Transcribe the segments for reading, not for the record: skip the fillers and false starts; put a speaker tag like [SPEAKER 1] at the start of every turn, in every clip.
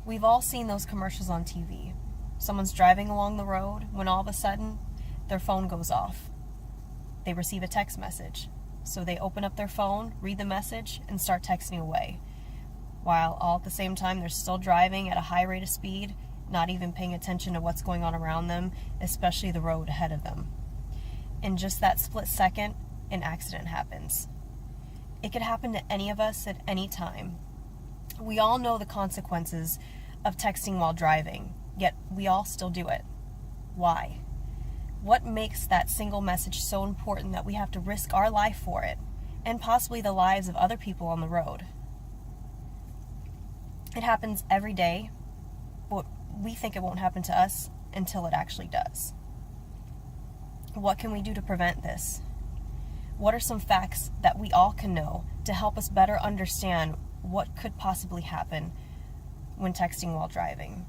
[SPEAKER 1] We've all seen those commercials on TV. Someone's driving along the road when all of a sudden their phone goes off. They receive a text message. So they open up their phone, read the message, and start texting away. While all at the same time they're still driving at a high rate of speed, not even paying attention to what's going on around them, especially the road ahead of them. In just that split second, an accident happens. It could happen to any of us at any time. We all know the consequences of texting while driving, yet we all still do it. Why? What makes that single message so important that we have to risk our life for it, and possibly the lives of other people on the road? It happens every day, but we think it won't happen to us until it actually does. What can we do to prevent this? What are some facts that we all can know to help us better understand what could possibly happen when texting while driving?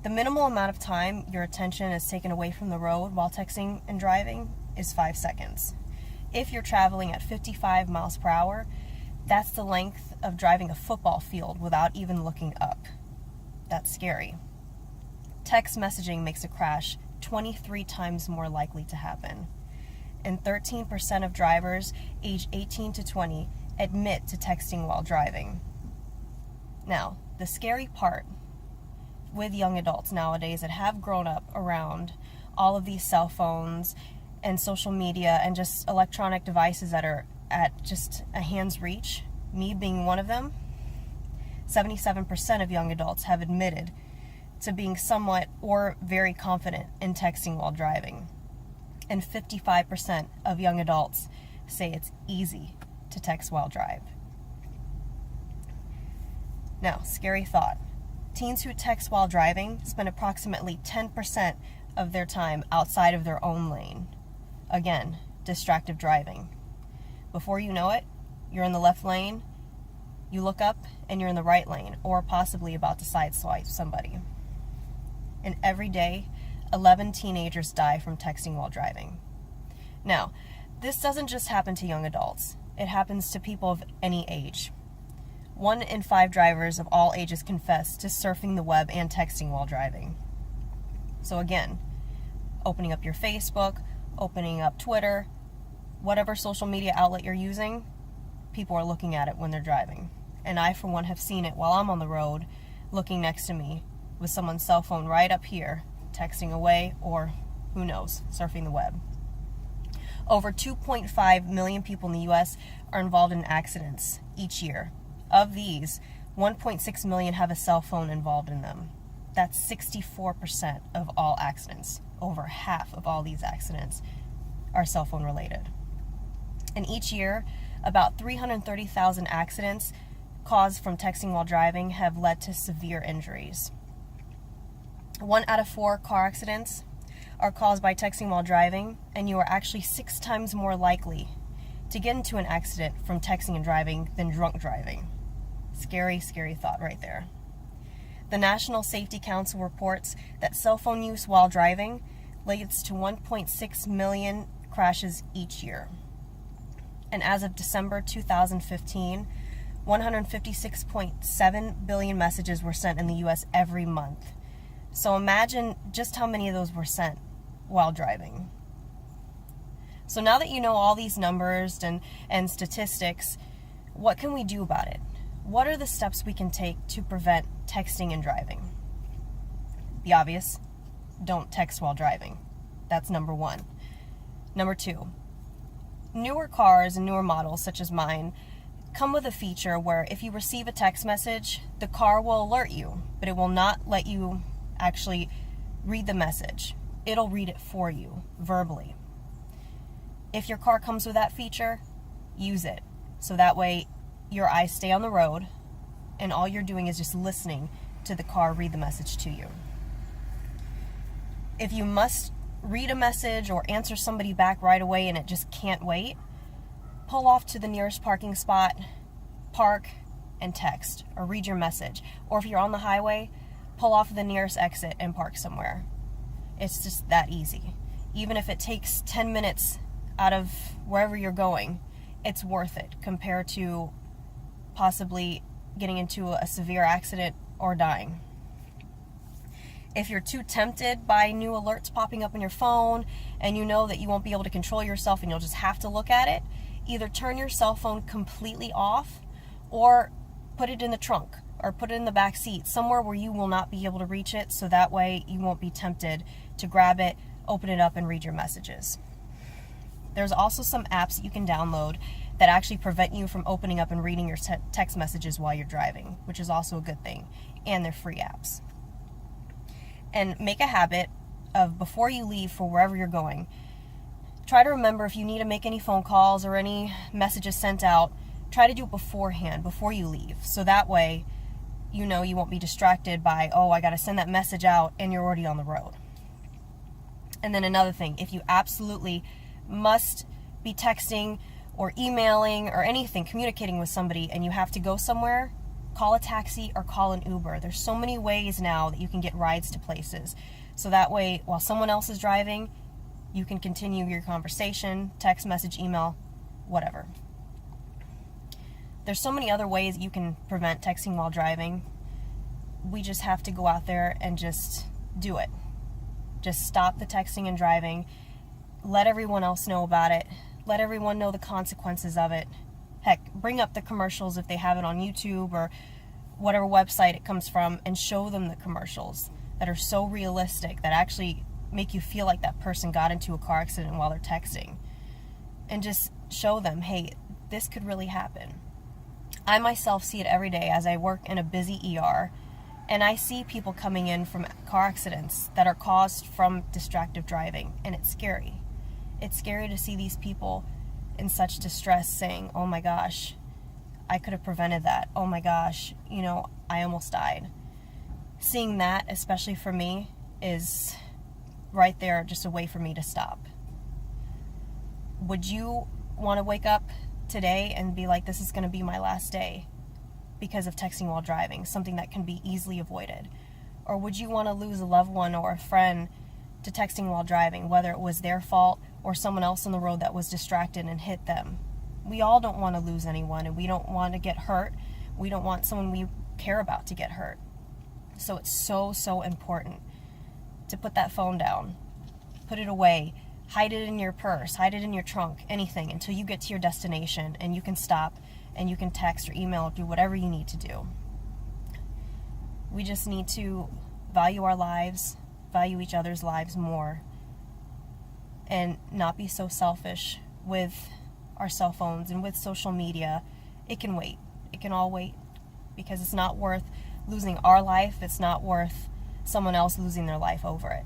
[SPEAKER 1] The minimal amount of time your attention is taken away from the road while texting and driving is 5 seconds. If you're traveling at 55 miles per hour, that's the length of driving a football field without even looking up. That's scary. Text messaging makes a crash 23 times more likely to happen. And 13% of drivers age 18 to 20 admit to texting while driving. Now, the scary part with young adults nowadays that have grown up around all of these cell phones and social media and just electronic devices that are at just a hand's reach, me being one of them, 77% of young adults have admitted to being somewhat or very confident in texting while driving. And 55% of young adults say it's easy to text while drive. Now, scary thought. Teens who text while driving spend approximately 10% of their time outside of their own lane. Again, distracted driving. Before you know it, you're in the left lane, you look up, and you're in the right lane, or possibly about to sideswipe somebody. And every day, 11 teenagers die from texting while driving. Now, this doesn't just happen to young adults. It happens to people of any age. 1 in 5 drivers of all ages confess to surfing the web and texting while driving. So again, opening up your Facebook, opening up Twitter, whatever social media outlet you're using, people are looking at it when they're driving. And I, for one, have seen it while I'm on the road, looking next to me with someone's cell phone right up here, texting away, or who knows, surfing the web. Over 2.5 million people in the U.S. are involved in accidents each year. Of these, 1.6 million have a cell phone involved in them. That's 64% of all accidents. Over half of all these accidents are cell phone related. And each year, about 330,000 accidents caused from texting while driving have led to severe injuries. 1 out of 4 car accidents are caused by texting while driving, and you are actually 6 times more likely to get into an accident from texting and driving than drunk driving. Scary, scary thought right there. The National Safety Council reports that cell phone use while driving leads to 1.6 million crashes each year. And as of December 2015, 156.7 billion messages were sent in the U.S. every month. So imagine just how many of those were sent while driving. So now that you know all these numbers and statistics, what can we do about it? What are the steps we can take to prevent texting and driving? The obvious, don't text while driving. That's number 1. Number 2, newer cars and newer models such as mine come with a feature where if you receive a text message, the car will alert you, but it will not let you actually read the message. It'll read it for you verbally. If your car comes with that feature, use it. So that way your eyes stay on the road and all you're doing is just listening to the car read the message to you. If you must read a message or answer somebody back right away and it just can't wait, pull off to the nearest parking spot, park, and text or read your message. Or if you're on the highway, pull off the nearest exit and park somewhere. It's just that easy. Even if it takes 10 minutes out of wherever you're going, it's worth it compared to possibly getting into a severe accident or dying. If you're too tempted by new alerts popping up on your phone and you know that you won't be able to control yourself and you'll just have to look at it, either turn your cell phone completely off or put it in the trunk or put it in the back seat, somewhere where you will not be able to reach it, so that way you won't be tempted to grab it, open it up, and read your messages. There's also some apps that you can download that actually prevent you from opening up and reading your text messages while you're driving, which is also a good thing, and they're free apps. And make a habit of, before you leave for wherever you're going, try to remember if you need to make any phone calls or any messages sent out, try to do it beforehand, before you leave. So that way, you know you won't be distracted by, oh, I got to send that message out, and you're already on the road. And then another thing, if you absolutely must be texting or emailing or anything, communicating with somebody, and you have to go somewhere, call a taxi or call an Uber. There's so many ways now that you can get rides to places. So that way, while someone else is driving, you can continue your conversation, text message, email, whatever. There's so many other ways you can prevent texting while driving. We just have to go out there and just do it. Just stop the texting and driving. Let everyone else know about it. Let everyone know the consequences of it. Heck, bring up the commercials if they have it on YouTube or whatever website it comes from, and show them the commercials that are so realistic that actually make you feel like that person got into a car accident while they're texting. And just show them, hey, this could really happen. I myself see it every day as I work in a busy ER, and I see people coming in from car accidents that are caused from distracted driving, and it's scary. It's scary to see these people in such distress saying, oh my gosh, I could have prevented that. Oh my gosh, I almost died. Seeing that, especially for me, is right there just a way for me to stop. Would you want to wake up today and be like, this is going to be my last day because of texting while driving, something that can be easily avoided? Or would you want to lose a loved one or a friend to texting while driving, whether it was their fault or someone else on the road that was distracted and hit them? We all don't want to lose anyone, and we don't want to get hurt. We don't want someone we care about to get hurt. So it's so, so important to put that phone down, put it away, hide it in your purse, hide it in your trunk, anything, until you get to your destination and you can stop and you can text or email, do whatever you need to do. We just need to value our lives, value each other's lives more, and not be so selfish with our cell phones and with social media. It can wait. It can all wait, because it's not worth losing our life. It's not worth someone else losing their life over it.